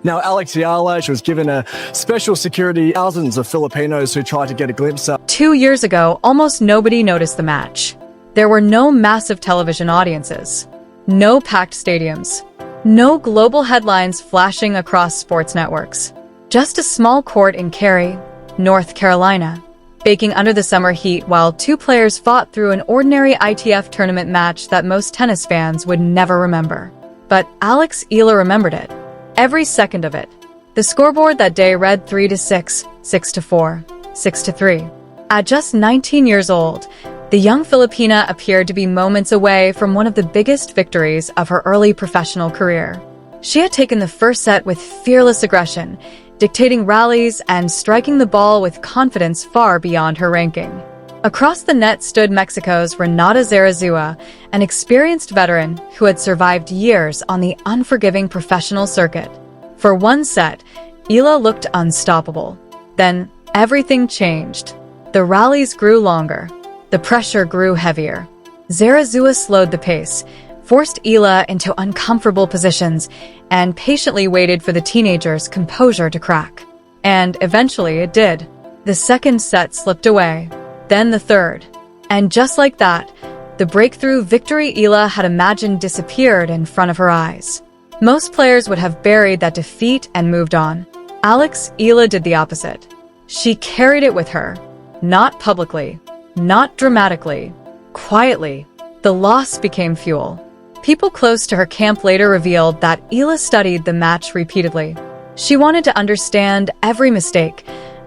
Now, Alex Eala, she was given a special security, thousands of Filipinos who tried to get a glimpse of. 2 years ago, almost nobody noticed the match. There were no massive television audiences, no packed stadiums, no global headlines flashing across sports networks. Just a small court in Cary, North Carolina, baking under the summer heat while two players fought through an ordinary ITF tournament match that most tennis fans would never remember. But Alex Eala remembered it. Every second of it. The scoreboard that day read 3-6, 6-4, 6-3. At just 19 years old, the young Filipina appeared to be moments away from one of the biggest victories of her early professional career. She had taken the first set with fearless aggression, dictating rallies and striking the ball with confidence far beyond her ranking. Across the net stood Mexico's Renata Zarazua, an experienced veteran who had survived years on the unforgiving professional circuit. For one set, Eala looked unstoppable. Then, everything changed. The rallies grew longer. The pressure grew heavier. Zarazua slowed the pace, forced Eala into uncomfortable positions, and patiently waited for the teenager's composure to crack. And eventually it did. The second set slipped away, then the third. And just like that, the breakthrough victory Eala had imagined disappeared in front of her eyes. Most players would have buried that defeat and moved on. Alex Eala did the opposite. She carried it with her. Not publicly, not dramatically, quietly. The loss became fuel. People close to her camp later revealed that Eala studied the match repeatedly. She wanted to understand every mistake,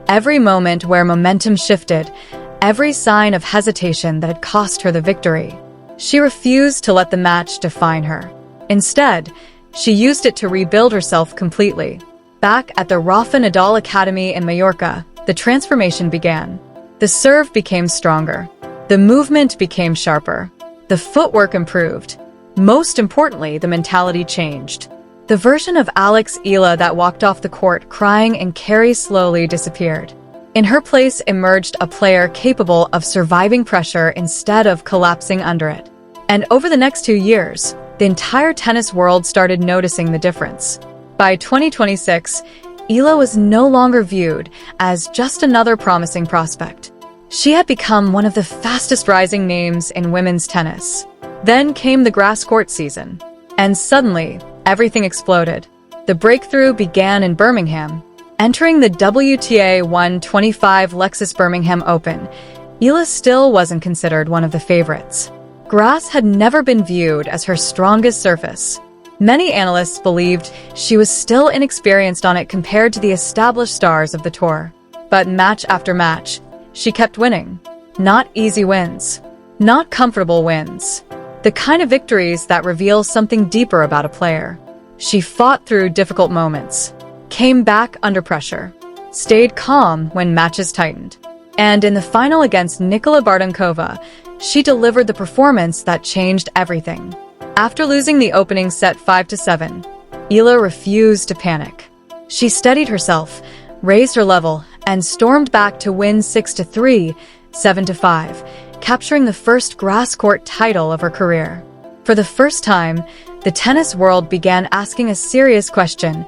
every moment where momentum shifted, every sign of hesitation that had cost her the victory. She refused to let the match define her. Instead, she used it to rebuild herself completely. Back at the Rafa Nadal Academy in Mallorca, the transformation began. The serve became stronger. The movement became sharper. The footwork improved. Most importantly, the mentality changed. The version of Alex Eala that walked off the court crying in Cary slowly disappeared. In her place emerged a player capable of surviving pressure instead of collapsing under it. And over the next 2 years, the entire tennis world started noticing the difference. By 2026, Eala was no longer viewed as just another promising prospect. She had become one of the fastest rising names in women's tennis. Then came the grass court season, and suddenly, everything exploded. The breakthrough began in Birmingham. Entering the WTA 125 Lexus Birmingham Open, Eala still wasn't considered one of the favorites. Grass had never been viewed as her strongest surface. Many analysts believed she was still inexperienced on it compared to the established stars of the tour. But match after match, she kept winning. Not easy wins. Not comfortable wins. The kind of victories that reveal something deeper about a player. She fought through difficult moments, came back under pressure, stayed calm when matches tightened. And in the final against Nicola Bardonkova, she delivered the performance that changed everything. After losing the opening set 5-7, Eala refused to panic. She steadied herself, raised her level, and stormed back to win 6-3, 7-5, capturing the first grass court title of her career. For the first time, the tennis world began asking a serious question.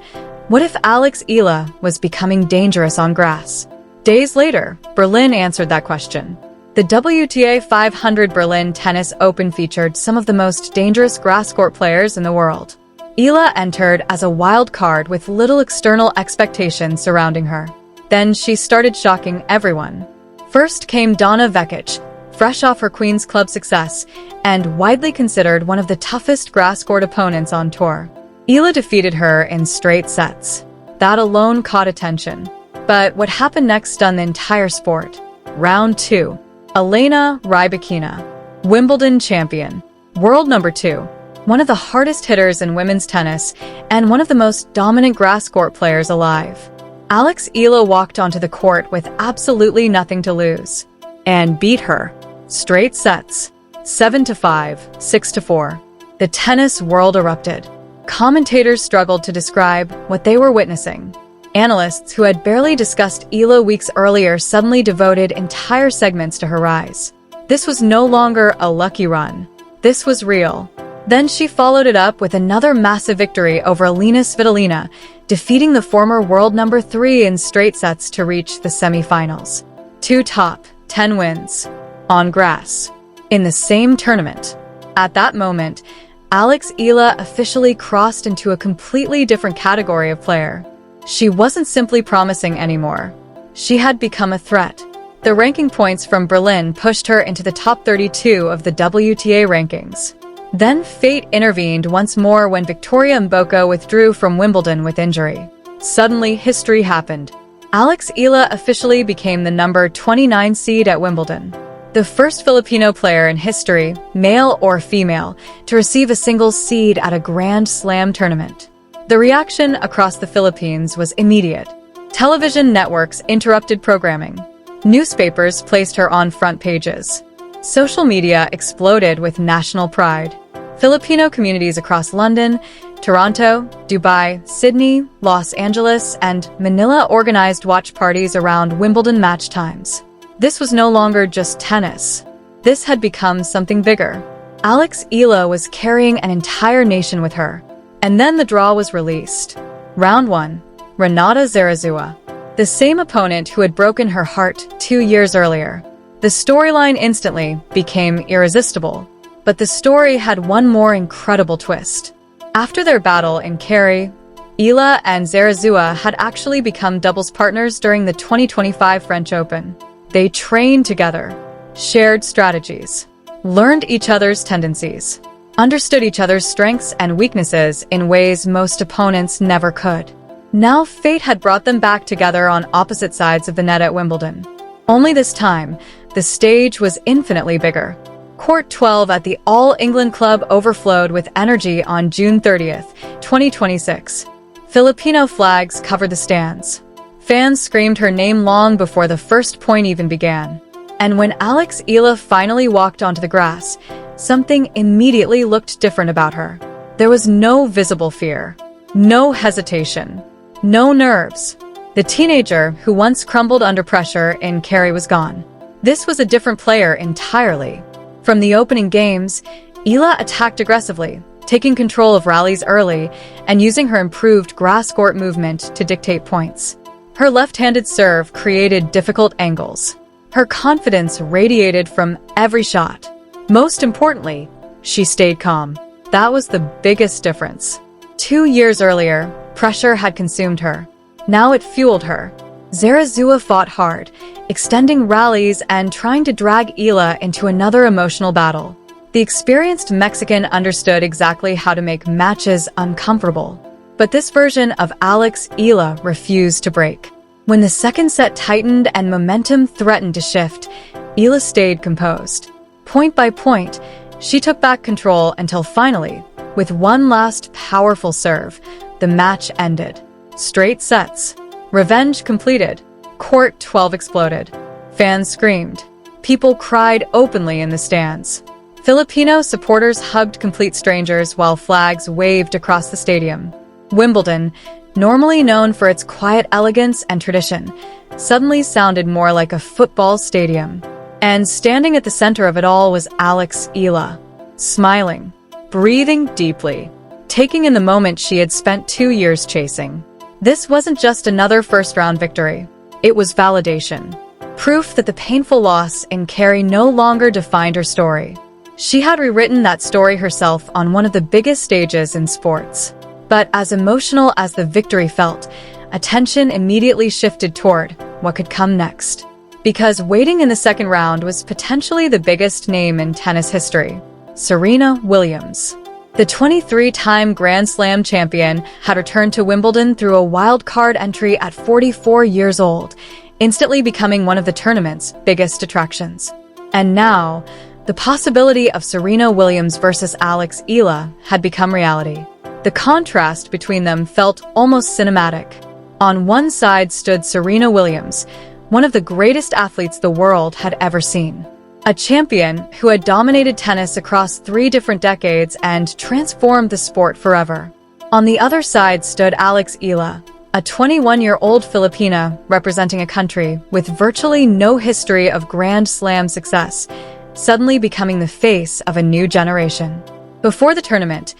What if Alex Eala was becoming dangerous on grass? Days later, Berlin answered that question. The WTA 500 Berlin Tennis Open featured some of the most dangerous grass court players in the world. Eala entered as a wild card with little external expectation surrounding her. Then she started shocking everyone. First came Donna Vekic, fresh off her Queen's Club success, and widely considered one of the toughest grass court opponents on tour. Eala defeated her in straight sets. That alone caught attention. But what happened next stunned the entire sport. Round 2. Elena Rybakina, Wimbledon champion, world number 2, one of the hardest hitters in women's tennis, and one of the most dominant grass court players alive. Alex Eala walked onto the court with absolutely nothing to lose, and beat her. Straight sets, 7-5, 6-4. The tennis world erupted. Commentators struggled to describe what they were witnessing. Analysts who had barely discussed Eala weeks earlier suddenly devoted entire segments to her rise. This was no longer a lucky run. This was real. Then she followed it up with another massive victory over Eala Svitolina, defeating the former world number 3 in straight sets to reach the semi-finals. 2 top 10 wins on grass in the same tournament. At that moment, Eala officially crossed into a completely different category of player. She wasn't simply promising anymore. She had become a threat. The ranking points from Berlin pushed her into the top 32 of the WTA rankings. Then fate intervened once more when Victoria Mboko withdrew from Wimbledon with injury. Suddenly, history happened. Eala officially became the number 29 seed at Wimbledon. The first Filipino player in history, male or female, to receive a single seed at a Grand Slam tournament. The reaction across the Philippines was immediate. Television networks interrupted programming. Newspapers placed her on front pages. Social media exploded with national pride. Filipino communities across London, Toronto, Dubai, Sydney, Los Angeles, and Manila organized watch parties around Wimbledon match times. This was no longer just tennis. This had become something bigger. Eala was carrying an entire nation with her. And then the draw was released. Round 1. Renata Zarazua. The same opponent who had broken her heart 2 years earlier. The storyline instantly became irresistible. But the story had one more incredible twist. After their battle in Kerry, Eala and Zarazua had actually become doubles partners during the 2025 French Open. They trained together, shared strategies, learned each other's tendencies, understood each other's strengths and weaknesses in ways most opponents never could. Now fate had brought them back together on opposite sides of the net at Wimbledon. Only this time, the stage was infinitely bigger. Court 12 at the All England Club overflowed with energy on June 30th, 2026. Filipino flags covered the stands. Fans screamed her name long before the first point even began. And when Eala finally walked onto the grass, something immediately looked different about her. There was no visible fear, no hesitation, no nerves. The teenager who once crumbled under pressure in Kerry was gone. This was a different player entirely. From the opening games, Eala attacked aggressively, taking control of rallies early and using her improved grass court movement to dictate points. Her left-handed serve created difficult angles. Her confidence radiated from every shot. Most importantly, she stayed calm. That was the biggest difference. 2 years earlier, pressure had consumed her. Now it fueled her. Zarazua fought hard, extending rallies and trying to drag Eala into another emotional battle. The experienced Mexican understood exactly how to make matches uncomfortable. But this version of Eala refused to break. When the second set tightened and momentum threatened to shift, Eala stayed composed. Point by point, she took back control until finally, with one last powerful serve, the match ended. Straight sets. Revenge completed. Court 12 exploded. Fans screamed. People cried openly in the stands. Filipino supporters hugged complete strangers while flags waved across the stadium. Wimbledon, normally known for its quiet elegance and tradition, suddenly sounded more like a football stadium. And standing at the center of it all was Eala, smiling, breathing deeply, taking in the moment she had spent 2 years chasing. This wasn't just another first-round victory. It was validation. Proof that the painful loss in Kerry no longer defined her story. She had rewritten that story herself on one of the biggest stages in sports. But as emotional as the victory felt, attention immediately shifted toward what could come next. Because waiting in the second round was potentially the biggest name in tennis history, Serena Williams. The 23-time Grand Slam champion had returned to Wimbledon through a wild card entry at 44 years old, instantly becoming one of the tournament's biggest attractions. And now, the possibility of Serena Williams versus Eala had become reality. The contrast between them felt almost cinematic. On one side stood Serena Williams, one of the greatest athletes the world had ever seen. A champion who had dominated tennis across 3 different decades and transformed the sport forever. On the other side stood Eala, a 21-year-old Filipina representing a country with virtually no history of Grand Slam success, suddenly becoming the face of a new generation. Before the tournament,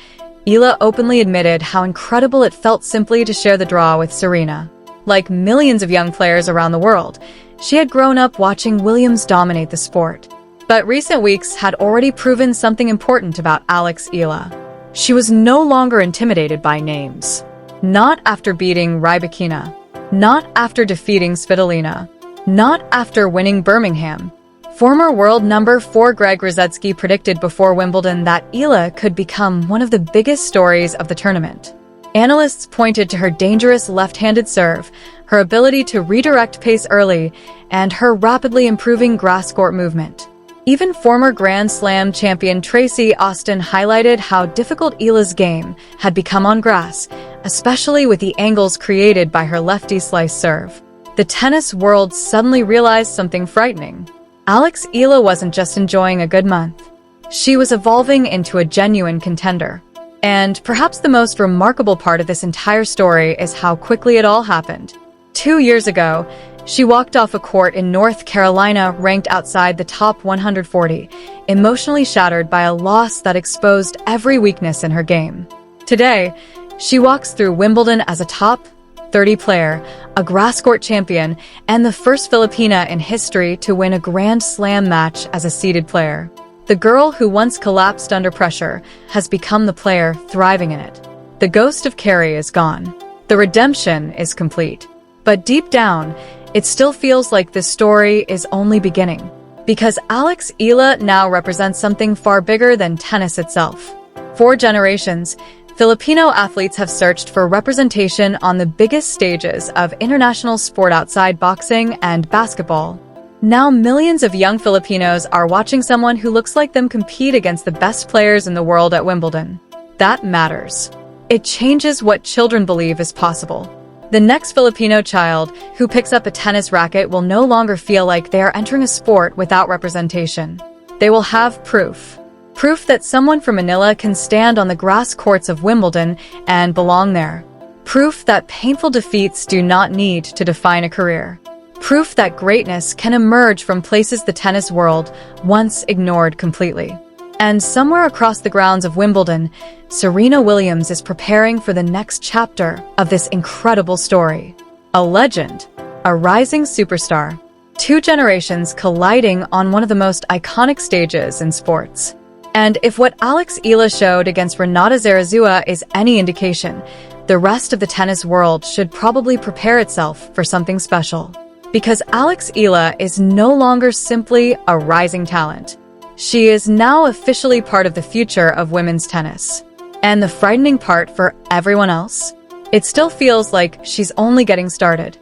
Eala openly admitted how incredible it felt simply to share the draw with Serena. Like millions of young players around the world, she had grown up watching Williams dominate the sport. But recent weeks had already proven something important about Alex Eala. She was no longer intimidated by names. Not after beating Rybakina. Not after defeating Svitolina. Not after winning Birmingham. Former world number 4 Greg Rosetsky predicted before Wimbledon that Eala could become one of the biggest stories of the tournament. Analysts pointed to her dangerous left-handed serve, her ability to redirect pace early, and her rapidly improving grass court movement. Even former Grand Slam champion Tracy Austin highlighted how difficult Eala's game had become on grass, especially with the angles created by her lefty slice serve. The tennis world suddenly realized something frightening. Alex Eala wasn't just enjoying a good month. She was evolving into a genuine contender. And perhaps the most remarkable part of this entire story is how quickly it all happened. 2 years ago, she walked off a court in North Carolina ranked outside the top 140, emotionally shattered by a loss that exposed every weakness in her game. Today, she walks through Wimbledon as a top 30 player, a grass court champion, and the first Filipina in history to win a Grand Slam match as a seeded player. The girl who once collapsed under pressure has become the player thriving in it. The ghost of Carrie is gone. The redemption is complete. But deep down, it still feels like this story is only beginning. Because Alex Eala now represents something far bigger than tennis itself. For generations, Filipino athletes have searched for representation on the biggest stages of international sport outside boxing and basketball. Now millions of young Filipinos are watching someone who looks like them compete against the best players in the world at Wimbledon. That matters. It changes what children believe is possible. The next Filipino child who picks up a tennis racket will no longer feel like they are entering a sport without representation. They will have proof. Proof that someone from Manila can stand on the grass courts of Wimbledon and belong there. Proof that painful defeats do not need to define a career. Proof that greatness can emerge from places the tennis world once ignored completely. And somewhere across the grounds of Wimbledon, Serena Williams is preparing for the next chapter of this incredible story. A legend, a rising superstar, 2 generations colliding on one of the most iconic stages in sports. And if what Alex Eala showed against Renata Zarazua is any indication, the rest of the tennis world should probably prepare itself for something special. Because Alex Eala is no longer simply a rising talent. She is now officially part of the future of women's tennis. And the frightening part for everyone else? It still feels like she's only getting started.